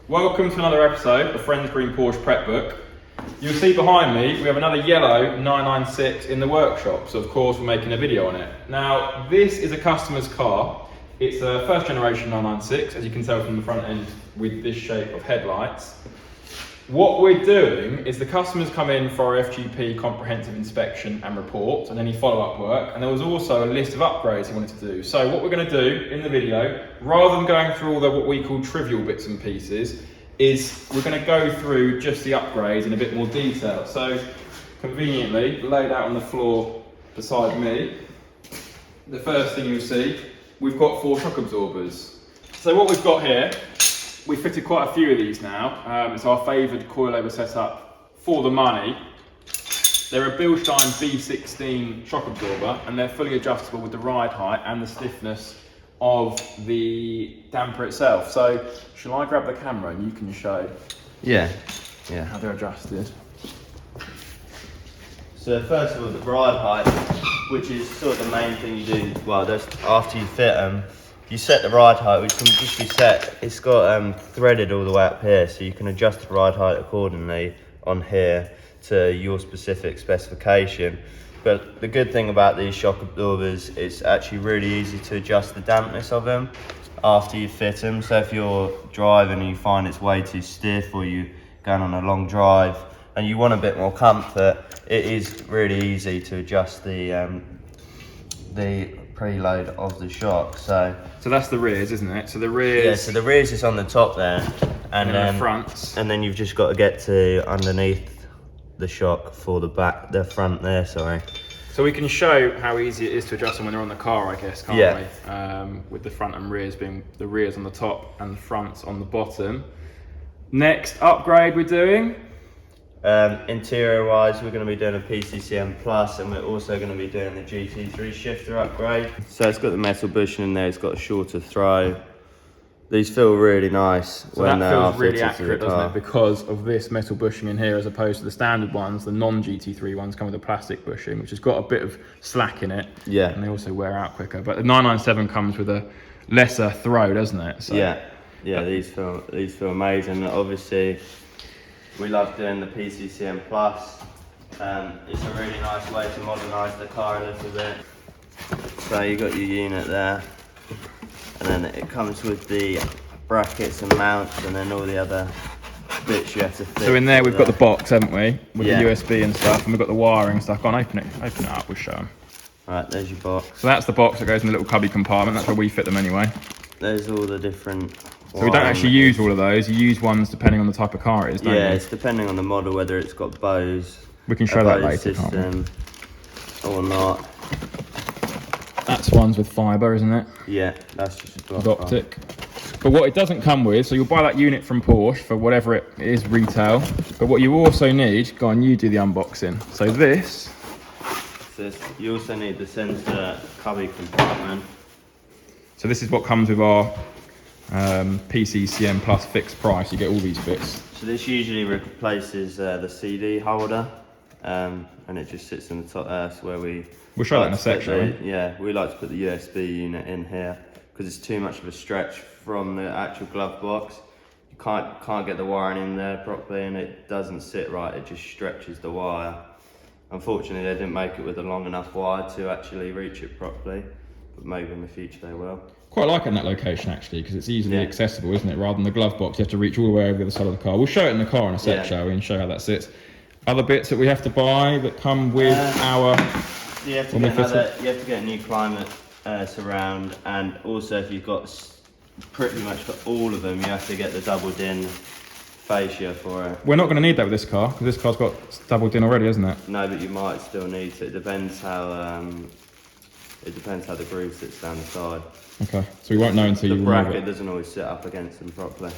Welcome to another episode of Friends Green Porsche Prep Book. You'll see behind me we have another yellow 996 in the workshop, so of course we're making a video on it. Now this is a customer's car. It's a first generation 996, as you can tell from the front end with this shape of headlights. What we're doing is the customers come in for our FGP comprehensive inspection and report and any follow-up work, and there was also a list of upgrades he wanted to do. So what we're going to do in the video, rather than going through all the what we call trivial bits and pieces, is we're going to go through just the upgrades in a bit more detail. So conveniently laid out on the floor beside me, the first thing you'll see, we've got 4 shock absorbers. So what we've got here, we fitted quite a few of these now. It's our favoured coilover setup for the money. They're a Bilstein B16 shock absorber, and they're fully adjustable with the ride height and the stiffness of the damper itself. So shall I grab the camera and you can show how they're adjusted? So first of all, the ride height, which is sort of the main thing you do, well, that's after you fit them. You set the ride height, which can just be set, it's got threaded all the way up here, so you can adjust the ride height accordingly on here to your specific specification. But the good thing about these shock absorbers, it's actually really easy to adjust the dampness of them after you fit them. So if you're driving and you find it's way too stiff, or you're going on a long drive and you want a bit more comfort, it is really easy to adjust the preload of the shock. So that's the rears, isn't it? So the rears. Yeah, so the rears is on the top there, and then the fronts. And then you've just got to get to underneath the shock for the front there, sorry. So we can show how easy it is to adjust them when they're on the car, I guess, can't we? With the front and rears being the rears on the top and the fronts on the bottom. Next upgrade we're doing. Interior wise, we're going to be doing a PCCM Plus, and we're also going to be doing the GT3 shifter upgrade. So it's got the metal bushing in there, it's got a shorter throw. These feel really nice so when that feels really accurate, doesn't it? Because of this metal bushing in here, as opposed to the standard ones. The non-GT3 ones come with a plastic bushing, which has got a bit of slack in it. Yeah. And they also wear out quicker. But the 997 comes with a lesser throw, doesn't it? So, yeah, these feel amazing. Obviously, we love doing the PCCM Plus. It's a really nice way to modernise the car a little bit. So you got your unit there, and then it comes with the brackets and mounts, and then all the other bits you have to fit. So in there we've got the box, haven't we, with the USB and stuff, and we've got the wiring stuff. Go on, open it up, we'll show them. Right, there's your box. So that's the box that goes in the little cubby compartment. That's where we fit them anyway. There's all the different. So we don't actually use all of those. You use ones depending on the type of car it is, don't you? Yeah, it's depending on the model, whether it's got bows. We can show that later, system, or not. That's ones with fibre, isn't it? Yeah, that's just a optic. But what it doesn't come with, so you'll buy that unit from Porsche for whatever it is retail. But what you also need, go on, you do the unboxing. So this. You also need the sensor cubby compartment. So this is what comes with our PCCM Plus fixed price. You get all these bits. So this usually replaces the CD holder, and it just sits in the top there. So where we'll show that in a sec, shall we? Yeah, we like to put the USB unit in here because it's too much of a stretch from the actual glove box. You can't get the wiring in there properly, and it doesn't sit right. It just stretches the wire. Unfortunately, they didn't make it with a long enough wire to actually reach it properly, but maybe in the future they will. Quite like it in that location actually, because it's easily accessible, isn't it? Rather than the glove box, you have to reach all the way over the side of the car. We'll show it in the car in a sec, shall we, and show how that sits. Other bits that we have to buy that come with our... You have to get a new climate surround, and also if you've got pretty much for all of them, you have to get the double din fascia for it. We're not going to need that with this car, because this car's got double din already, hasn't it? No, but you might still need to. It depends how the groove sits down the side. Okay, so we won't know until you remove it. The bracket doesn't always sit up against them properly.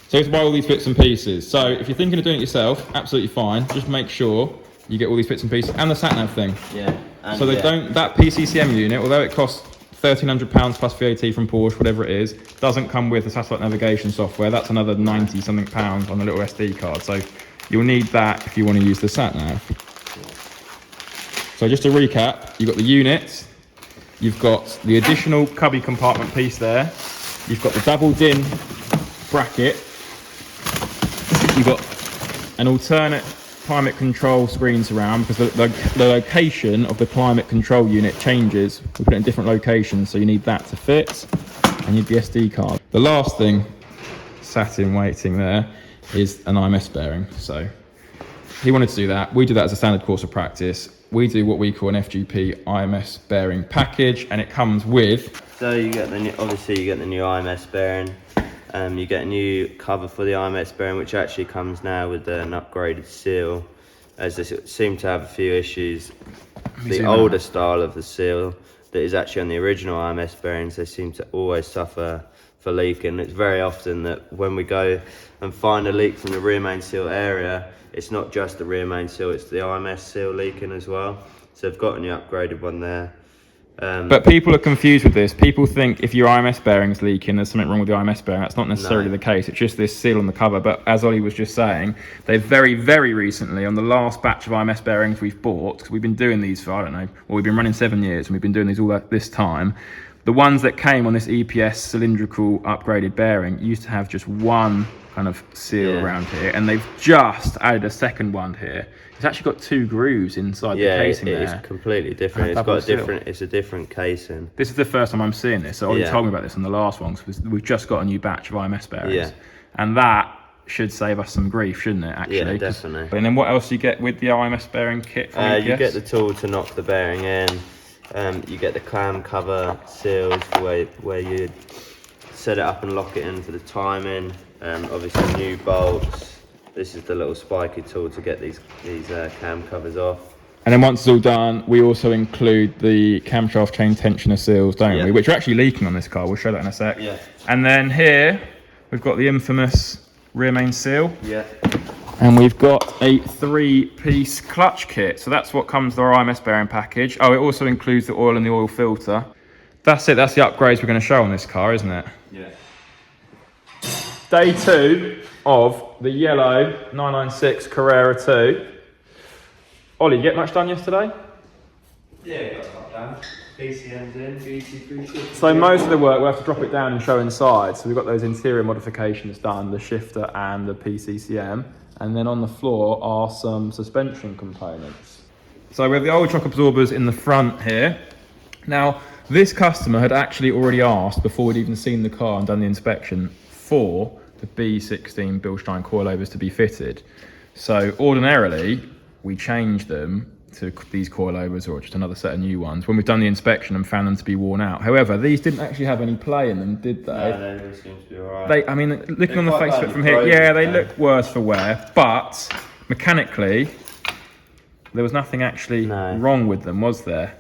So you have to buy all these bits and pieces. So if you're thinking of doing it yourself, absolutely fine. Just make sure you get all these bits and pieces and the sat-nav thing. Yeah. So that PCCM unit, although it costs £1,300 plus VAT from Porsche, whatever it is, doesn't come with the satellite navigation software. That's another 90 something pounds on a little SD card. So you'll need that if you want to use the sat-nav. So just to recap, you've got the unit, you've got the additional cubby compartment piece there, you've got the double din bracket, you've got an alternate climate control screen surround, because the location of the climate control unit changes. We put it in different locations, so you need that to fit, and you need the SD card. The last thing sat in waiting there is an IMS bearing. So he wanted to do that. We do that as a standard course of practice. We do what we call an FGP IMS bearing package, and it comes with... So you get obviously you get the new IMS bearing. You get a new cover for the IMS bearing, which actually comes now with an upgraded seal, as they seem to have a few issues. The older style of the seal that is actually on the original IMS bearings, they seem to always suffer for leaking. It's very often that when we go and find a leak from the rear main seal area, it's not just the rear main seal, it's the IMS seal leaking as well. So they've got a new upgraded one there. But people are confused with this. People think if your IMS bearing's leaking, there's something wrong with the IMS bearing. That's not necessarily the case. It's just this seal on the cover. But as Ollie was just saying, they've very, very recently, on the last batch of IMS bearings we've bought, because we've been doing these for, I don't know, well, we've been running 7 years, and we've been doing these all this time. The ones that came on this EPS cylindrical upgraded bearing used to have just one kind of seal around here, and they've just added a second one here. It's actually got 2 grooves inside the casing there. Yeah, it's completely different. It's got a different. It's a different casing. This is the first time I'm seeing this. So Ollie told me about this on the last one, because we've just got a new batch of IMS bearings, and that should save us some grief, shouldn't it? Actually, yeah, definitely. And then what else do you get with the IMS bearing kit? You get the tool to knock the bearing in. You get the clam cover seals where you set it up and lock it in for the timing. Obviously new bolts. This is the little spiky tool to get these cam covers off. And then once it's all done, we also include the camshaft chain tensioner seals, don't we? Which are actually leaking on this car. We'll show that in a sec. Yeah. And then here, we've got the infamous rear main seal. Yeah. And we've got a 3-piece clutch kit. So that's what comes with our IMS bearing package. Oh, it also includes the oil and the oil filter. That's it. That's the upgrades we're going to show on this car, isn't it? Yeah. Day 2 of the yellow 996 Carrera 2. Ollie, you get much done yesterday? Yeah, got a lot done. PCCM's in, EP35. So most of the work, we'll have to drop it down and show inside. So we've got those interior modifications done, the shifter and the PCCM. And then on the floor are some suspension components. So we have the old shock absorbers in the front here. Now, this customer had actually already asked, before we'd even seen the car and done the inspection, for the B16 Bilstein coilovers to be fitted. So ordinarily, we change them to these coilovers or just another set of new ones when we've done the inspection and found them to be worn out. However, these didn't actually have any play in them, did they? No, they seem to be alright. I mean, looking on the face of it from here, yeah, they look worse for wear, but mechanically, there was nothing actually wrong with them, was there?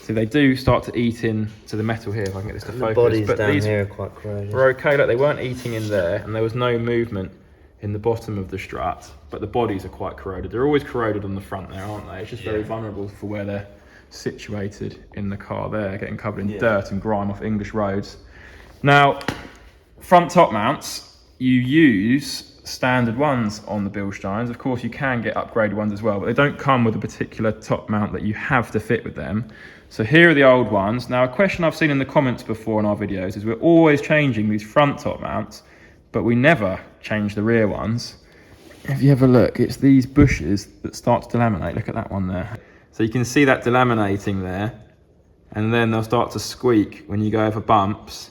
So they do start to eat into the metal here, if I can get this to focus. The bodies but down these here are quite corroded. were okay, like they weren't eating in there, and there was no movement in the bottom of the strut, but the bodies are quite corroded. They're always corroded on the front there, aren't they? It's just very vulnerable for where they're situated in the car there, getting covered in dirt and grime off English roads. Now, front top mounts, you use standard ones on the Bilsteins. Of course, you can get upgraded ones as well, but they don't come with a particular top mount that you have to fit with them. So here are the old ones. Now, a question I've seen in the comments before in our videos is we're always changing these front top mounts, but we never change the rear ones. If you have a look, it's these bushes that start to delaminate. Look at that one there. So you can see that delaminating there, and then they'll start to squeak when you go over bumps.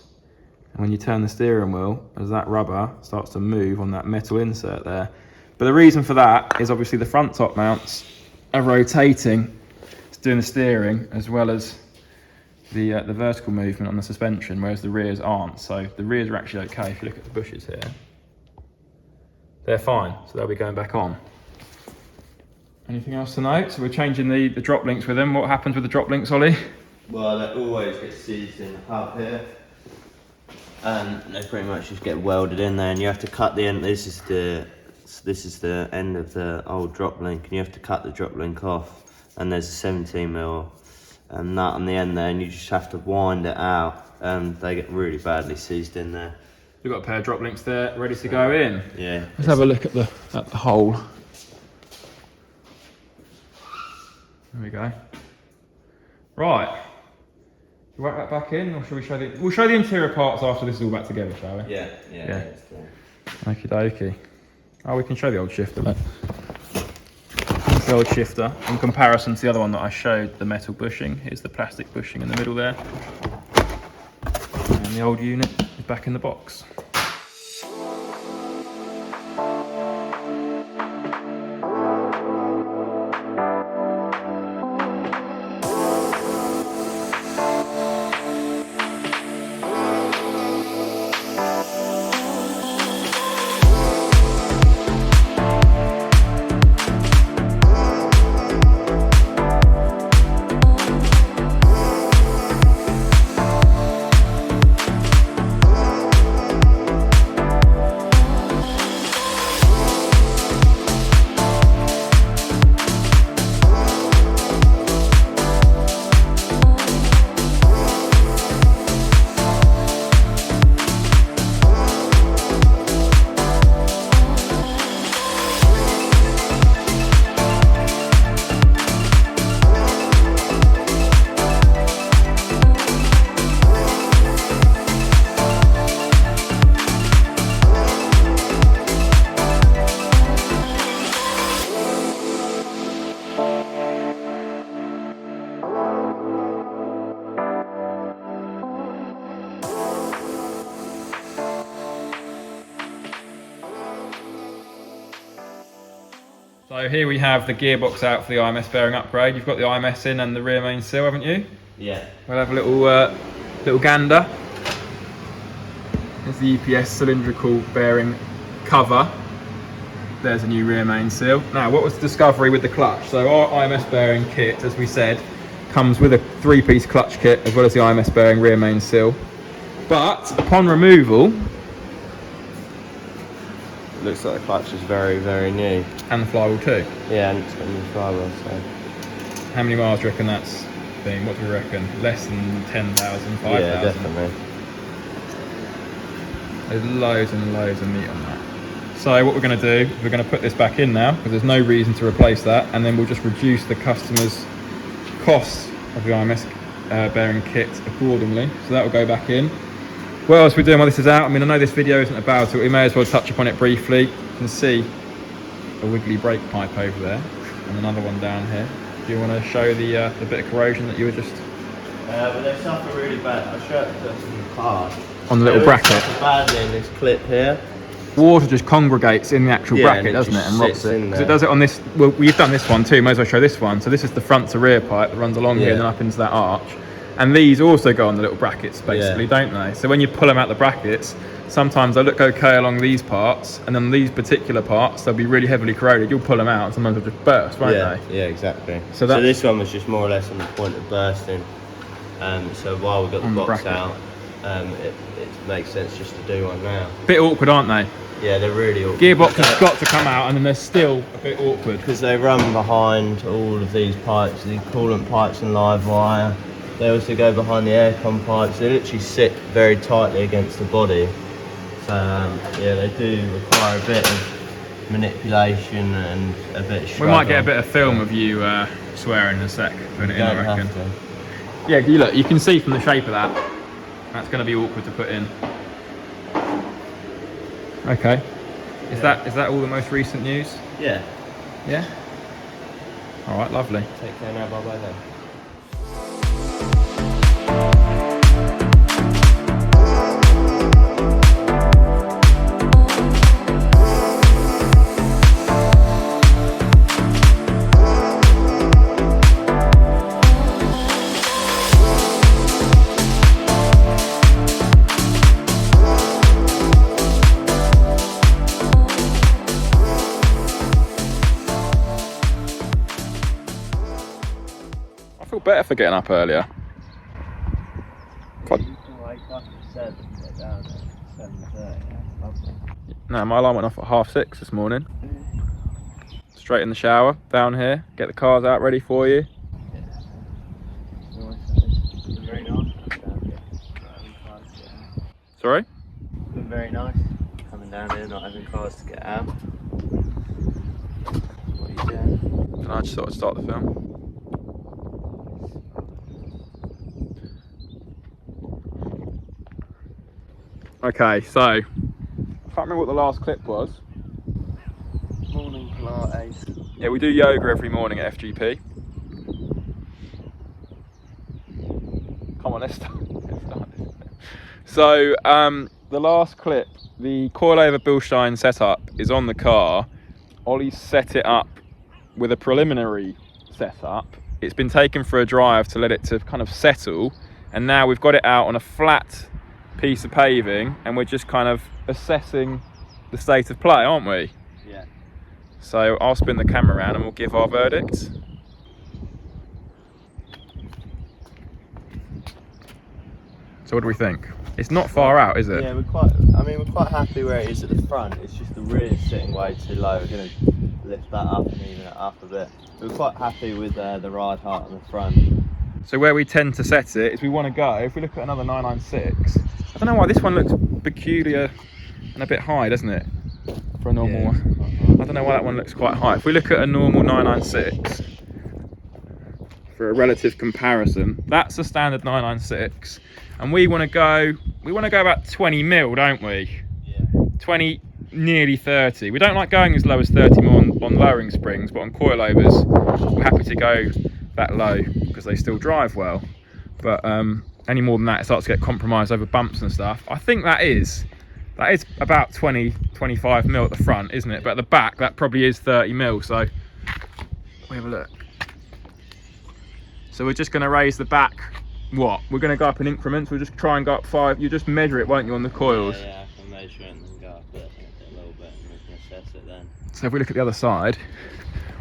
And when you turn the steering wheel, as that rubber starts to move on that metal insert there. But the reason for that is obviously the front top mounts are rotating. It's doing the steering as well as the vertical movement on the suspension, whereas the rears aren't. So the rears are actually okay. If you look at the bushes here, they're fine. So they'll be going back on. Anything else to note? So we're changing the drop links with them. What happens with the drop links, Ollie? Well, they always get seized in the hub here. And they pretty much just get welded in there, and you have to cut the end. This is the end of the old drop link, and you have to cut the drop link off. And there's a 17mm nut on the end there, and you just have to wind it out, and they get really badly seized in there. We've got a pair of drop links there, ready to go in. Yeah. Let's have a look at the hole. There we go. Right. Whack that back in, or shall we show we'll show the interior parts after this is all back together, shall we? Yeah. Okie dokie. Oh, we can show the old shifter then. The old shifter, in comparison to the other one that I showed, the metal bushing. Here's the plastic bushing in the middle there. And the old unit is back in the box. So here we have the gearbox out for the IMS bearing upgrade. You've got the IMS in and the rear main seal, haven't you? Yeah. We'll have a little gander. There's the EPS cylindrical bearing cover. There's a new rear main seal. Now, what was the discovery with the clutch? So our IMS bearing kit, as we said, comes with a 3-piece clutch kit as well as the IMS bearing rear main seal. But upon removal, It looks like the clutch is very, very new. and the flywheel too. Yeah, and it's got a new flywheel, so. How many miles do you reckon that's been? What do we reckon? Less than 10,000, 5,000? Yeah, definitely. There's loads and loads of meat on that. So what we're going to do, we're going to put this back in now because there's no reason to replace that, and then we'll just reduce the customer's cost of the IMS bearing kit accordingly. So that will go back in. What else are we doing while this is out? I mean, I know this video isn't about it, but we may as well touch upon it briefly. You can see a wiggly brake pipe over there and another one down here. Do you want to show the bit of corrosion that you were just... But they suffer really bad. I showed it to some cars. On the little bracket? They suffer badly in this clip here. Water just congregates in the actual bracket, doesn't it, and rots it. Because it does it on this. Well, we've done this one too. May as well show this one. So this is the front to rear pipe that runs along here and then up into that arch. And these also go on the little brackets, basically, don't they? So when you pull them out the brackets, sometimes they look okay along these parts, and then these particular parts, they'll be really heavily corroded. You'll pull them out, and sometimes they'll just burst, won't they? Yeah, exactly. So this one was just more or less on the point of bursting. So while we got the box out, it makes sense just to do one now. Bit awkward, aren't they? Yeah, they're really awkward. Gearbox has got to come out, and then they're still a bit awkward. Because they run behind all of these pipes, the coolant pipes and live wire. They also go behind the aircon pipes. They literally sit very tightly against the body. So yeah, they do require a bit of manipulation and a bit of struggle. We might get a bit of film of you swearing in a sec. Putting it in, I reckon. Yeah, look, you can see from the shape of that. That's going to be awkward to put in. Okay. Is that all the most recent news? Yeah. Yeah? Alright, lovely. Take care now, bye bye then. I feel better for getting up earlier. No, my alarm went off at 6:30 this morning. Straight in the shower, down here, get the cars out ready for you. Very nice. Sorry? It's been very nice coming down here, not having cars to get out. What are you doing? Can I just sort of start the film? Okay, so I can't remember what the last clip was. Alright, Ace. Yeah, we do yoga every morning at FGP. Come on, let's start. So, the last clip, the coilover Bilstein setup is on the car. Ollie's set it up with a preliminary setup. It's been taken for a drive to let it to kind of settle, and now we've got it out on a flat piece of paving, and we're just kind of assessing the state of play, aren't we? Yeah. So I'll spin the camera around and we'll give our verdict. So what do we think? It's not far out, is it? Yeah, we're quite happy where it is at the front. It's just the rear sitting way too low. We're going to lift that up and even it up a bit. We're quite happy with the ride height on the front. So where we tend to set it is we want to go, if we look at another 996, I don't know why this one looks peculiar and a bit high, doesn't it? For a normal one. I don't know why that one looks quite high. If we look at a normal 996, for a relative comparison, that's a standard 996. And we want to go about 20 mil, don't we? Yeah. 20, nearly 30. We don't like going as low as 30 mil on lowering springs, but on coilovers, we're happy to go that low because they still drive well. But any more than that, it starts to get compromised over bumps and stuff. I think that is about 20, 25 mil at the front, isn't it? But at the back, that probably is 30 mil. So we have a look. So we're just going to raise the back. What? We're going to go up in increments. We'll just try and go up 5. You just measure it, won't you, on the coils? Yeah, I can measure it and then go up it a little bit and we can assess it then. So if we look at the other side,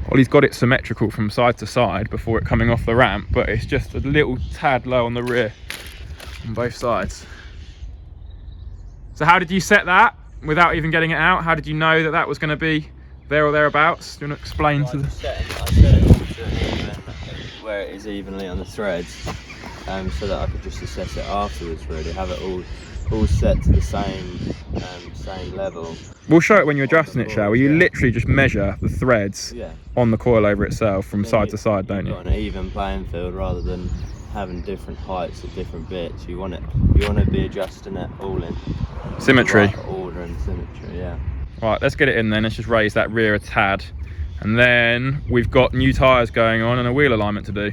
Ollie's got it symmetrical from side to side before it coming off the ramp, but it's just a little tad low on the rear on both sides. So how did you set that without even getting it out? How did you know that that was going to be there or thereabouts? Do you want to explain to the... I set it all to even, where it is evenly on the threads, so that I could just assess it afterwards, really. Have it all set to the same level. We'll show it when you're adjusting it, shall we? You literally just measure the threads on the coilover itself from side to side, don't you? You've got an even playing field rather than having different heights at different bits. You want to be adjusting it all in symmetry. Right order and symmetry, yeah. Right, let's get it in then. Let's just raise that rear a tad. And then we've got new tyres going on and a wheel alignment to do.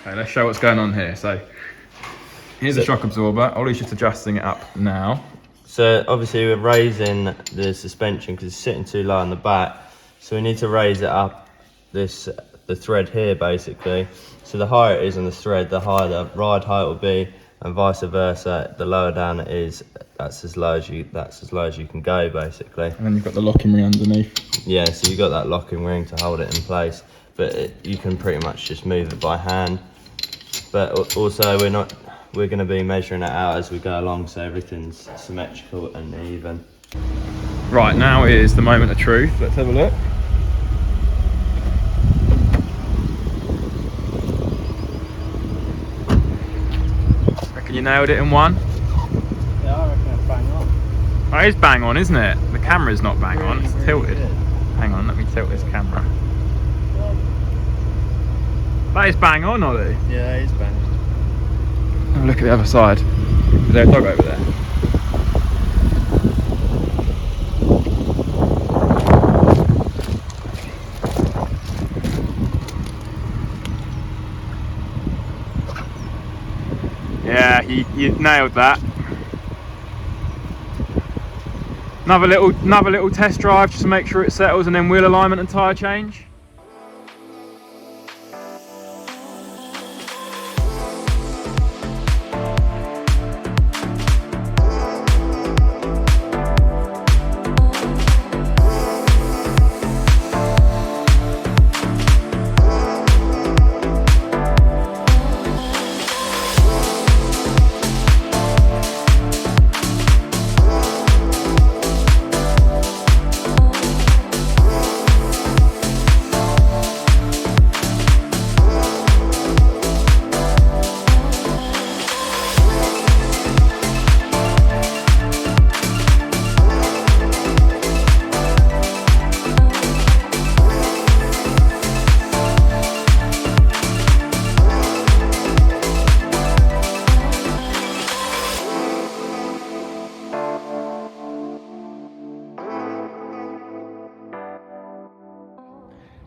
Okay, let's show what's going on here. So here's the shock absorber. Ollie's just adjusting it up now. So obviously we're raising the suspension because it's sitting too low on the back. So we need to raise it up the thread here basically. So the higher it is on the thread, the higher the ride height will be, and vice versa. The lower down it is, that's as low as you can go basically. And then you've got the locking ring underneath. Yeah, so you've got that locking ring to hold it in place, but you can pretty much just move it by hand. But also we're going to be measuring it out as we go along, so everything's symmetrical and even. Right, now is the moment of truth. Let's have a look. Reckon you nailed it in one? Yeah, I reckon it's bang on. Oh, it is bang on, isn't it? The camera's not bang on, it's tilted. Good. Hang on, let me tilt this camera. That is bang on, Ollie. Yeah, it is bang on. Have a look at the other side. Is there a dog over there? Yeah, you nailed that. Another little test drive just to make sure it settles, and then wheel alignment and tyre change.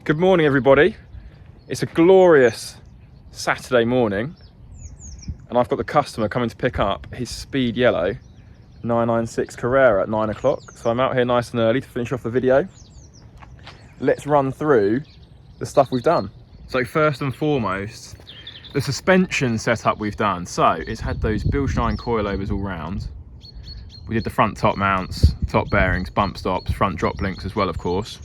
Good morning, everybody. It's a glorious Saturday morning, and I've got the customer coming to pick up his speed yellow 996 Carrera at 9 o'clock. So I'm out here nice and early to finish off the video. Let's run through the stuff we've done. So first and foremost, the suspension setup we've done. So it's had those Bilstein coilovers all round. We did the front top mounts, top bearings, bump stops, front drop links as well, of course.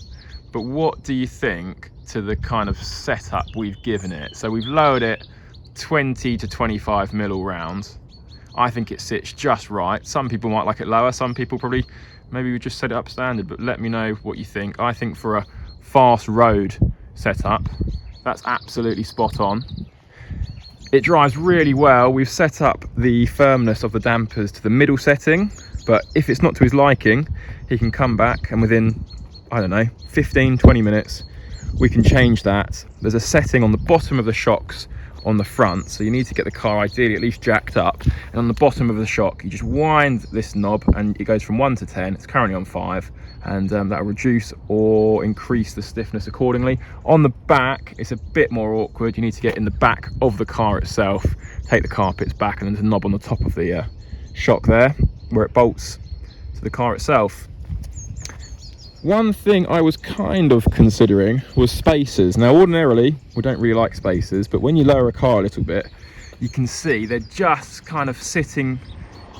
But what do you think to the kind of setup we've given it? So we've lowered it 20 to 25 mil all round. I think it sits just right. Some people might like it lower, some people probably, maybe we just set it up standard, but let me know what you think. I think for a fast road setup, that's absolutely spot on. It drives really well. We've set up the firmness of the dampers to the middle setting, but if it's not to his liking, he can come back and within, I don't know, 15-20 minutes we can change that. There's a setting on the bottom of the shocks on the front, so you need to get the car ideally at least jacked up, and on the bottom of the shock you just wind this knob and it goes from 1 to 10. It's currently on 5, and that will reduce or increase the stiffness accordingly. On the back it's a bit more awkward. You need to get in the back of the car itself, take the carpets back, and then there's a knob on the top of the shock there where it bolts to the car itself. One thing I was kind of considering was spacers. Now ordinarily we don't really like spacers, but when you lower a car a little bit you can see they're just kind of sitting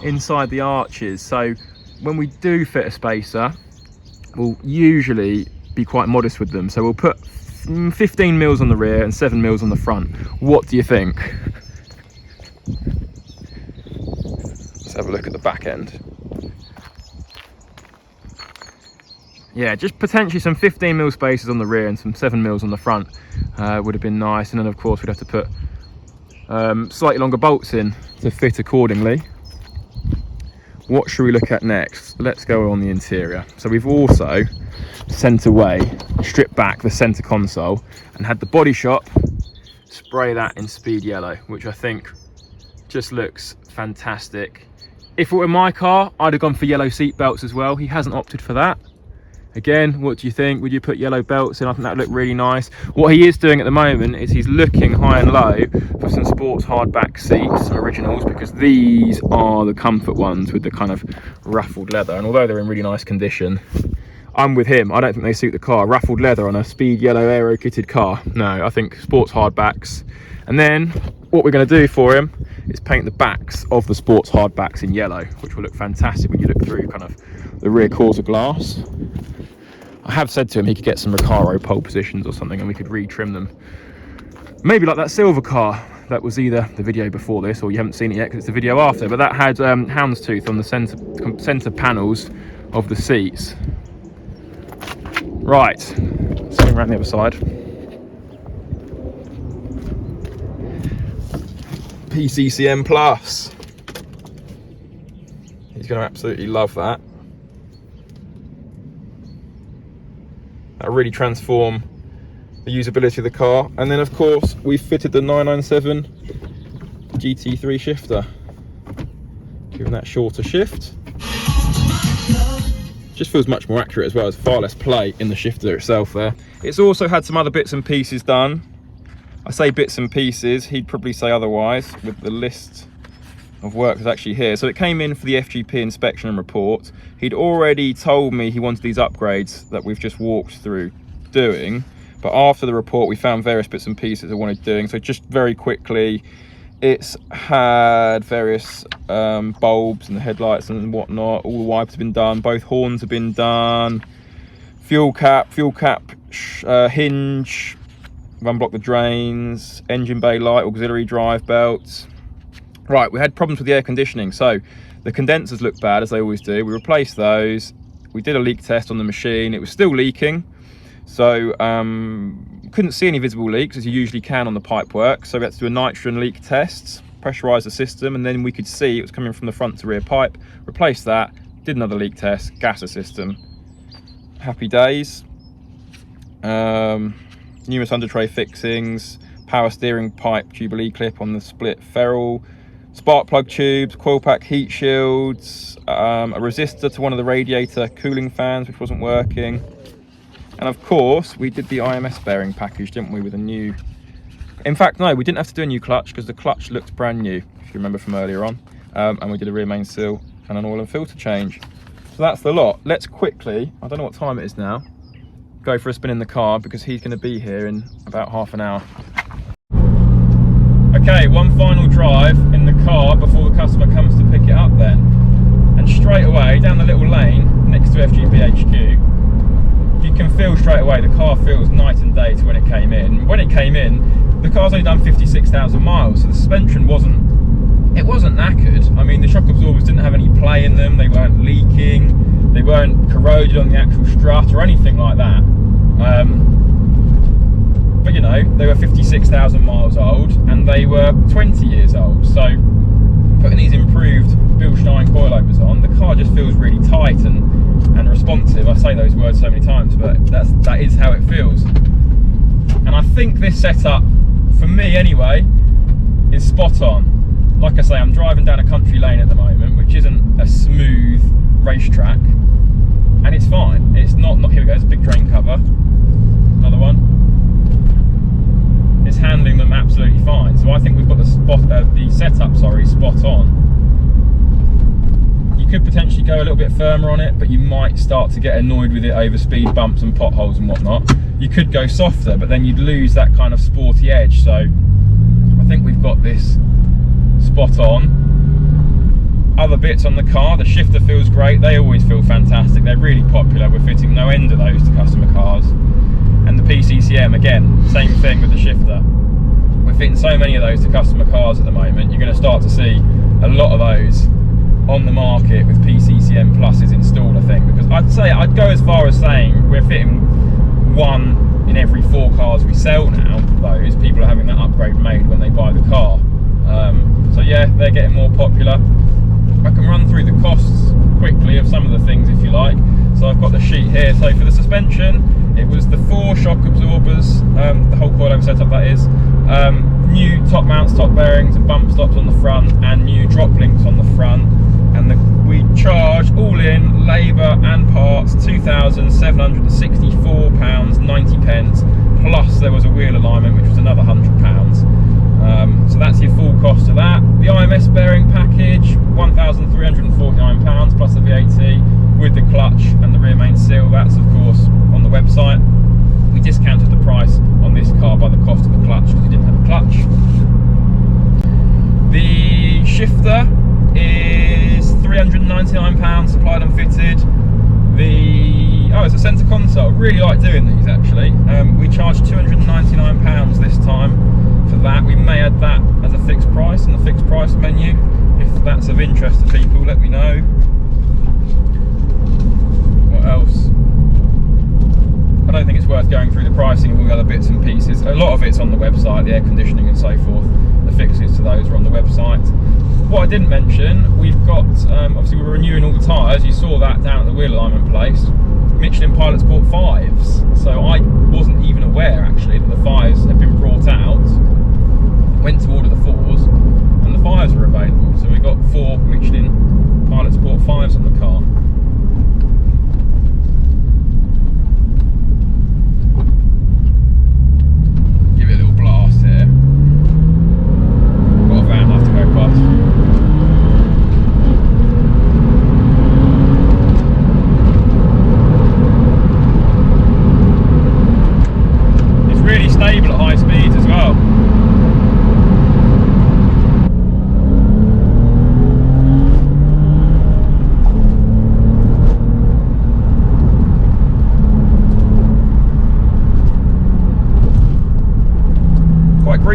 inside the arches. So when we do fit a spacer, we'll usually be quite modest with them. So we'll put 15 mils on the rear and 7 mils on the front. What do you think? Let's have a look at the back end. Yeah, just potentially some 15 mil spacers on the rear and some 7 mils on the front would have been nice. And then of course we'd have to put slightly longer bolts in to fit accordingly. What should we look at next? Let's go on the interior. So we've also sent away, stripped back the center console and had the body shop spray that in speed yellow, which I think just looks fantastic. If it were my car, I'd have gone for yellow seat belts as well. He hasn't opted for that. Again, what do you think? Would you put yellow belts in? I think that would look really nice. What he is doing at the moment is he's looking high and low for some sports hardback seats, some originals, because these are the comfort ones with the kind of ruffled leather. And although they're in really nice condition, I'm with him. I don't think they suit the car. Ruffled leather on a speed yellow aero kitted car. No, I think sports hardbacks. And then what we're going to do for him is paint the backs of the sports hardbacks in yellow, which will look fantastic when you look through kind of the rear quarter glass. I have said to him he could get some Recaro pole positions or something and we could retrim them. Maybe like that silver car that was either the video before this or you haven't seen it yet because it's the video after, but that had houndstooth on the centre panels of the seats. Right, something around the other side. PCCM Plus. He's going to absolutely love that. That'll really transform the usability of the car. And then of course we fitted the 997 GT3 shifter, giving that shorter shift. Just feels much more accurate as well. There's far less play in the shifter itself there. It's also had some other bits and pieces done. I say bits and pieces, he'd probably say otherwise with the list of work was actually here. So it came in for the FGP inspection and report. He'd already told me he wanted these upgrades that we've just walked through doing, but after the report we found various bits and pieces I wanted doing. So just very quickly, it's had various bulbs and the headlights and whatnot. All the wipers have been done, both horns have been done, fuel cap hinge, unblock the drains, engine bay light, auxiliary drive belts. Right, we had problems with the air conditioning, so the condensers looked bad, as they always do. We replaced those. We did a leak test on the machine. It was still leaking, so couldn't see any visible leaks, as you usually can on the pipework. So we had to do a nitrogen leak test, pressurize the system, and then we could see it was coming from the front to rear pipe. Replaced that, did another leak test, gasser system. Happy days. Numerous under tray fixings, power steering pipe Jubilee clip on the split ferrule, spark plug tubes, coil pack heat shields, a resistor to one of the radiator cooling fans which wasn't working, and of course we did the IMS bearing package, didn't we, with a new, in fact no, we didn't have to do a new clutch because the clutch looked brand new, if you remember from earlier on, and we did a rear main seal and an oil and filter change. So that's the lot. Let's quickly, I don't know what time it is now, go for a spin in the car because he's going to be here in about half an hour. Okay, one final drive in the car before the customer comes to pick it up then. And straight away, down the little lane next to FGP HQ, you can feel straight away the car feels night and day to when it came in. When it came in, the car's only done 56,000 miles, so the suspension wasn't knackered. I mean, the shock absorbers didn't have any play in them, they weren't leaking, they weren't corroded on the actual strut or anything like that. But you know, they were 56,000 miles old and they were 20 years old. So putting these improved Bilstein coilovers on, the car just feels really tight and responsive. I say those words so many times, but that is how it feels. And I think this setup, for me anyway, is spot on. Like I say, I'm driving down a country lane at the moment, which isn't a smooth racetrack, and it's fine. It's not here we go, it's a big drain cover. Another one. It's handling them absolutely fine. So I think we've got the setup spot on. You could potentially go a little bit firmer on it, but you might start to get annoyed with it over speed bumps and potholes and whatnot. You could go softer, but then you'd lose that kind of sporty edge. So I think we've got this spot on. Other bits on the car, the shifter feels great. They always feel fantastic. They're really popular. We're fitting no end of those to customer cars. And the PCCM, again, same thing with the shifter. We're fitting so many of those to customer cars at the moment. You're going to start to see a lot of those on the market with PCCM pluses installed, I think, because I'd go as far as saying we're fitting one in every 4 cars we sell now. Those people are having that upgrade made when they buy the car. So yeah, they're getting more popular. I can run through the costs quickly of some of the things if you like. So I've got the sheet here. So for the suspension, it was the 4 shock absorbers, the whole coilover setup that is, new top mounts, top bearings and bump stops on the front, and new drop links on the front. And we charged all in labour and parts £2,764.90, plus there was a wheel alignment which was another £100. So that's your full cost of that. The IMS bearing package, £1,349 plus the VAT with the clutch and the rear main seal. That's of course on the website. We discounted the price on this car by the cost of the clutch because it didn't have a clutch. The shifter is £399 supplied and fitted. It's a centre console. Really like doing these actually. We charged £299 this time for that. We may add that as a fixed price in the fixed price menu. If that's of interest to people, let me know. What else? I don't think it's worth going through the pricing of all the other bits and pieces. A lot of it's on the website, the air conditioning and so forth. The fixes to those are on the website. What I didn't mention, we've got, obviously we're renewing all the tyres. You saw that down at the wheel alignment place. Michelin Pilot Sport 5s. So I wasn't even aware actually that the 5s had been brought out. Went to order the 4s and the 5s were available. So we got 4 Michelin Pilot Sport 5s on the car. Give it a little blast here. Got a van I have to go past.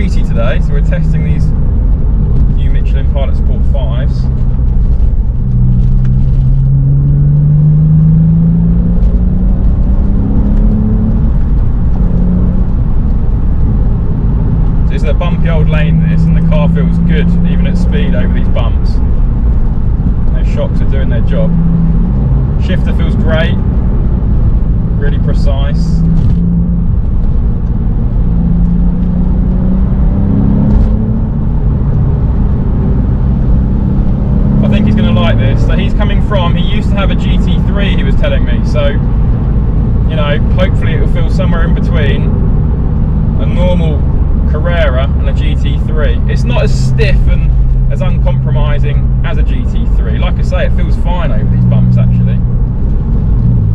greasy today, so we're testing these new Michelin Pilot Sport 5s. So it's a bumpy old lane this, and the car feels good even at speed over these bumps. Those shocks are doing their job. Shifter feels great, really precise. I think he's going to like this. So he's coming from, he used to have a GT3, he was telling me, so you know, hopefully it will feel somewhere in between a normal Carrera and a GT3. It's not as stiff and as uncompromising as a GT3. Like I say, it feels fine over these bumps actually.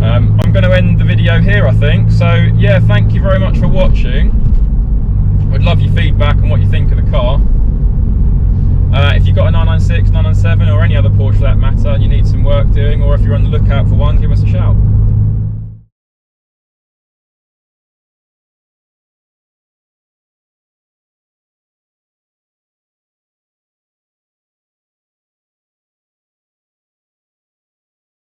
I'm going to end the video here, I think. So yeah, thank you very much for watching. I'd love your feedback on what you think of the car. If you've got a 996, 997 or any other Porsche for that matter, and you need some work doing, or if you're on the lookout for one, give us a shout.